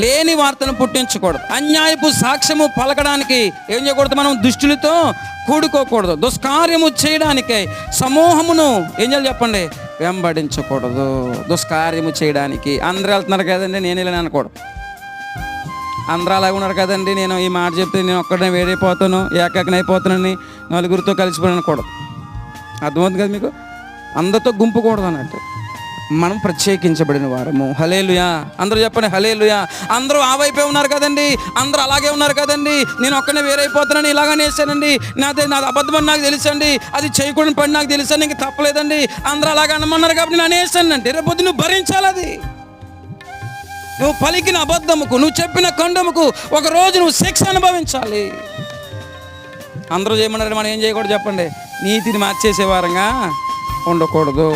లేని వార్తను పుట్టించకూడదు. అన్యాయపు సాక్ష్యము పలకడానికి ఏం చేయకూడదు? మనం దుష్టులతో కూడుకోకూడదు. దుష్కార్యము చేయడానికి సమూహమును ఏం చేయాలి చెప్పండి? వెంబడించకూడదు. దుష్కార్యము చేయడానికి అందరూ వెళ్తున్నారు కదండి, నేను వెళ్ళని అనకూడదు. అందరూ అలాగే ఉన్నారు కదండి, నేను ఈ మాట చెప్తే నేను ఒక్కడనే వేరైపోతాను, ఏకాకనైపోతానని నలుగురితో కలిసిపోయి అనకూడదు. అర్థమవుతుంది కదా మీకు? అందరితో గుంపుకూడదు అన్నట్టు. మనం ప్రత్యేకించబడిన వారము. హల్లెలూయా. అందరూ చెప్పండి హల్లెలూయా. అందరూ ఆ వైపే ఉన్నారు కదండి, అందరూ అలాగే ఉన్నారు కదండి, నేను ఒక్కనే వేరైపోతానని ఇలాగనే వేసానండి, నాది అబద్ధమని నాకు తెలుసండి, అది చేయకూడని పని నాకు తెలుసండి, ఇంక తప్పలేదండి, అందరూ అలాగే అనమన్నారు కాబట్టి నేను అనేసానండి. రేపొద్దు నువ్వు భరించాలి అది. నువ్వు పలికిన అబద్ధముకు, నువ్వు చెప్పిన ఖండముకు ఒకరోజు నువ్వు శిక్ష అనుభవించాలి. అందరూ చేయమన్నారు, మనం ఏం చేయకూడదు చెప్పండి? నీతిని మార్చేసే వారంగా ఉండకూడదు.